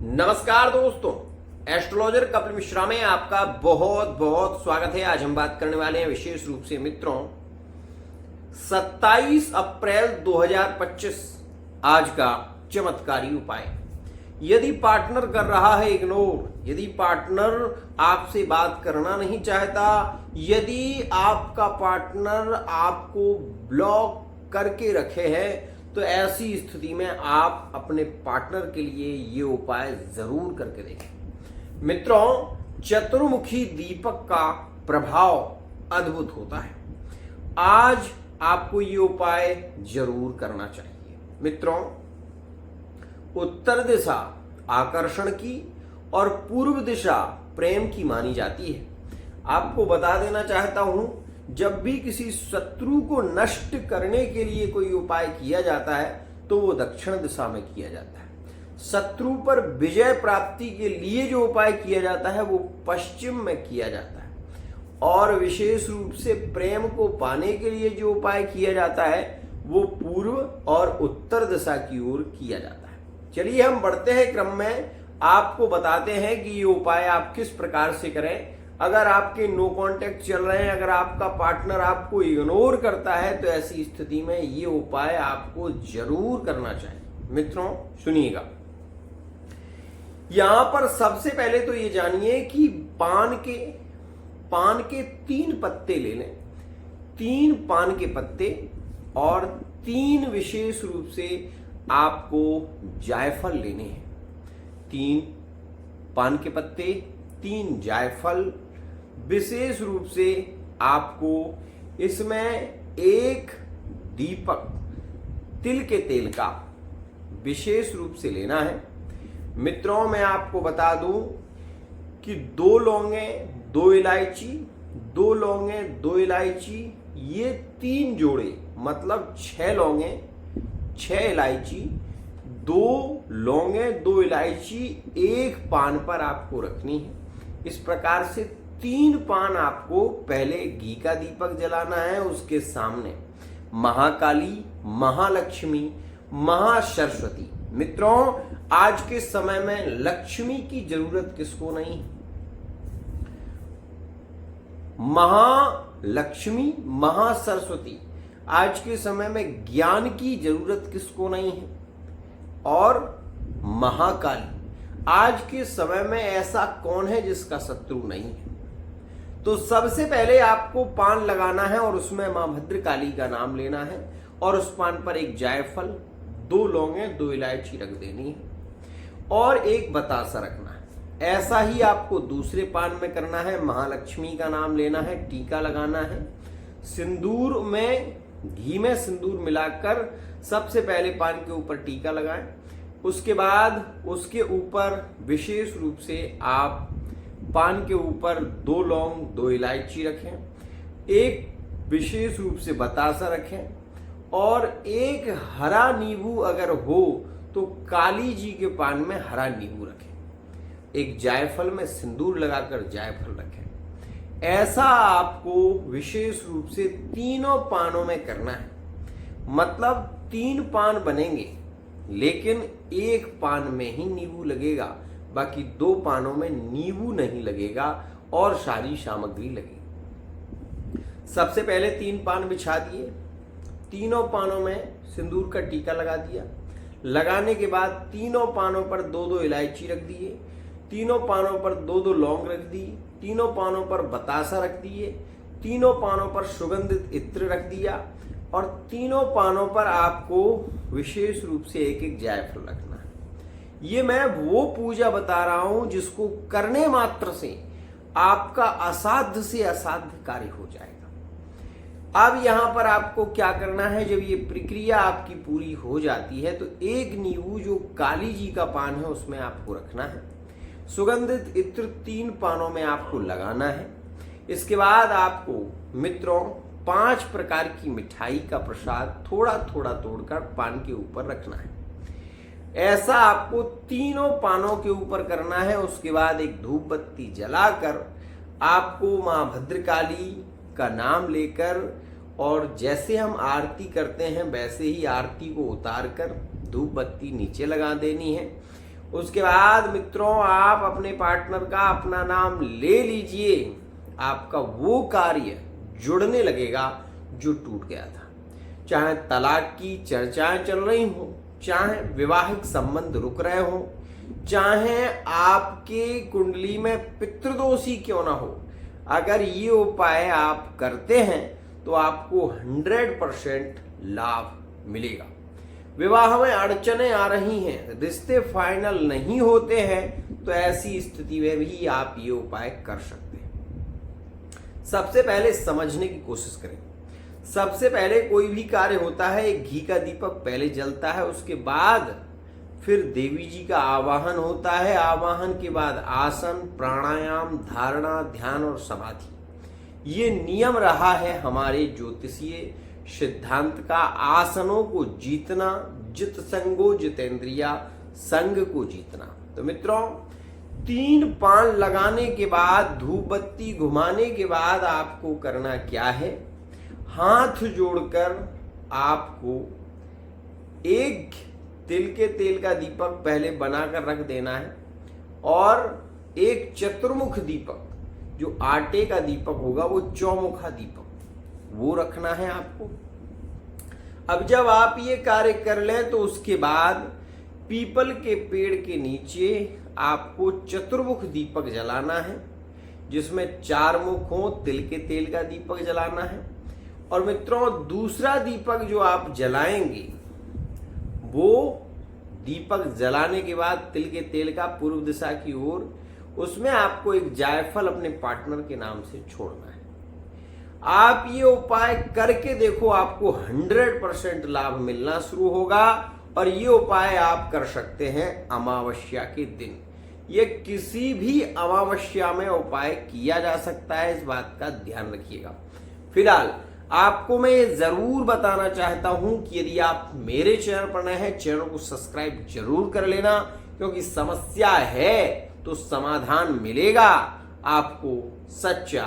नमस्कार दोस्तों, एस्ट्रोलॉजर कपिल मिश्रा में आपका बहुत बहुत स्वागत है। आज हम बात करने वाले हैं विशेष रूप से मित्रों 27 अप्रैल 2025 आज का चमत्कारी उपाय। यदि पार्टनर कर रहा है इग्नोर, यदि पार्टनर आपसे बात करना नहीं चाहता, यदि आपका पार्टनर आपको ब्लॉक करके रखे है, तो ऐसी स्थिति में आप अपने पार्टनर के लिए ये उपाय जरूर करके देखें। मित्रों, चतुर्मुखी दीपक का प्रभाव अद्भुत होता है। आज आपको ये उपाय जरूर करना चाहिए। मित्रों, उत्तर दिशा आकर्षण की और पूर्व दिशा प्रेम की मानी जाती है। आपको बता देना चाहता हूं, जब भी किसी शत्रु को नष्ट करने के लिए कोई उपाय किया जाता है तो वो दक्षिण दिशा में किया जाता है। शत्रु पर विजय प्राप्ति के लिए जो उपाय किया जाता है वो पश्चिम में किया जाता है, और विशेष रूप से प्रेम को पाने के लिए जो उपाय किया जाता है वो पूर्व और उत्तर दिशा की ओर किया जाता है। चलिए हम बढ़ते हैं क्रम में, आपको बताते हैं कि ये उपाय आप किस प्रकार से करें। अगर आपके नो कांटेक्ट चल रहे हैं, अगर आपका पार्टनर आपको इग्नोर करता है, तो ऐसी स्थिति में ये उपाय आपको जरूर करना चाहिए। मित्रों सुनिएगा, यहां पर सबसे पहले तो ये जानिए कि पान के 3 पत्ते ले लें। 3 पान के पत्ते और 3 विशेष रूप से आपको जायफल लेने हैं। 3 पान के पत्ते, 3 जायफल। विशेष रूप से आपको इसमें 1 दीपक तिल के तेल का विशेष रूप से लेना है। मित्रों, मैं आपको बता दूं कि 2 लौंगे, 2 इलायची, 2 लौंगे, 2 इलायची, ये 3 जोड़े मतलब 6 लौंगे, 6 इलायची, 2 लौंगे, 2 इलायची 1 पान पर आपको रखनी है। इस प्रकार से 3 पान आपको पहले घी का दीपक जलाना है। उसके सामने महाकाली, महालक्ष्मी, महासरस्वती। मित्रों, आज के समय में लक्ष्मी की जरूरत किसको नहीं? महालक्ष्मी, महासरस्वती। आज के समय में ज्ञान की जरूरत किसको नहीं है? और महाकाली। आज के समय में ऐसा कौन है जिसका शत्रु नहीं है? तो सबसे पहले आपको पान लगाना है और उसमें मां भद्रकाली का नाम लेना है, और उस पान पर 1 जायफल, 2 लौंगे, 2 इलायची रख देनी है और 1 बतासा रखना है। ऐसा ही आपको दूसरे पान में करना है। महालक्ष्मी का नाम लेना है, टीका लगाना है। सिंदूर में, घी में सिंदूर मिलाकर सबसे पहले पान के ऊपर टीका लगाएं। उसके बाद उसके ऊपर विशेष रूप से आप पान के ऊपर 2 लौंग, 2 इलायची रखें, 1 विशेष रूप से बतासा रखें, और 1 हरा नींबू अगर हो तो काली जी के पान में हरा नींबू रखें। 1 जायफल में सिंदूर लगाकर जायफल रखें। ऐसा आपको विशेष रूप से 3 पानों में करना है। मतलब 3 पान बनेंगे, लेकिन 1 पान में ही नींबू लगेगा, बाकी 2 पानों में नींबू नहीं लगेगा और सारी सामग्री लगेगी। सबसे पहले 3 पान बिछा दिए, 3 पानों में सिंदूर का टीका लगा दिया। लगाने के बाद 3 पानों पर 2-2 इलायची रख दिए, 3 पानों पर 2-2 लौंग रख दी, 3 पानों पर बतासा रख दिए, 3 पानों पर सुगंधित इत्र रख दिया, और 3 पानों पर आपको विशेष रूप से 1-1 जायफल रखना है। ये मैं वो पूजा बता रहा हूं जिसको करने मात्र से आपका असाध्य से असाध्य कार्य हो जाएगा। अब यहां पर आपको क्या करना है, जब ये प्रक्रिया आपकी पूरी हो जाती है तो 1 नींबू जो काली जी का पान है उसमें आपको रखना है। सुगंधित इत्र 3 पानों में आपको लगाना है। इसके बाद आपको मित्रों 5 प्रकार की मिठाई का प्रसाद थोड़ा थोड़ा तोड़कर पान के ऊपर रखना है। ऐसा आपको 3 पानों के ऊपर करना है। उसके बाद 1 धूप बत्ती जलाकर आपको मां भद्रकाली का नाम लेकर, और जैसे हम आरती करते हैं वैसे ही आरती को उतार कर धूप बत्ती नीचे लगा देनी है। उसके बाद मित्रों आप अपने पार्टनर का अपना नाम ले लीजिए, आपका वो कार्य जुड़ने लगेगा जो टूट गया था। चाहे तलाक की चर्चाएं चल रही हो, चाहे वैवाहिक संबंध रुक रहे हो, चाहे आपके कुंडली में पितृदोषी क्यों ना हो, अगर ये उपाय आप करते हैं तो आपको 100% लाभ मिलेगा। विवाह में अड़चने आ रही हैं, रिश्ते फाइनल नहीं होते हैं, तो ऐसी स्थिति में भी आप ये उपाय कर सकते हैं। सबसे पहले समझने की कोशिश करें। सबसे पहले कोई भी कार्य होता है, एक घी का दीपक पहले जलता है, उसके बाद फिर देवी जी का आवाहन होता है। आवाहन के बाद आसन, प्राणायाम, धारणा, ध्यान और समाधि, ये नियम रहा है हमारे ज्योतिषीय सिद्धांत का। आसनों को जीतना, जित संगो जितेंद्रिया, संग को जीतना। तो मित्रों 3 पान लगाने के बाद, धूप बत्ती घुमाने के बाद आपको करना क्या है, हाथ जोड़कर आपको एक तिल के तेल का दीपक पहले बनाकर रख देना है और एक चतुर्मुख दीपक, जो आटे का दीपक होगा वो चौमुखा दीपक, वो रखना है आपको। अब जब आप ये कार्य कर लें तो उसके बाद पीपल के पेड़ के नीचे आपको चतुर्मुख दीपक जलाना है, जिसमें 4 मुख हो। तिल के तेल का दीपक जलाना है। और मित्रों दूसरा दीपक जो आप जलाएंगे, वो दीपक जलाने के बाद तिल के तेल का पूर्व दिशा की ओर, उसमें आपको एक जायफल अपने पार्टनर के नाम से छोड़ना है। आप ये उपाय करके देखो, आपको 100% लाभ मिलना शुरू होगा। और ये उपाय आप कर सकते हैं अमावस्या के दिन। ये किसी भी अमावस्या में उपाय किया जा सकता है, इस बात का ध्यान रखिएगा। फिलहाल आपको मैं ये जरूर बताना चाहता हूं कि यदि आप मेरे चैनल पर नए हैं, चैनल को सब्सक्राइब जरूर कर लेना, क्योंकि समस्या है तो समाधान मिलेगा आपको। सच्चा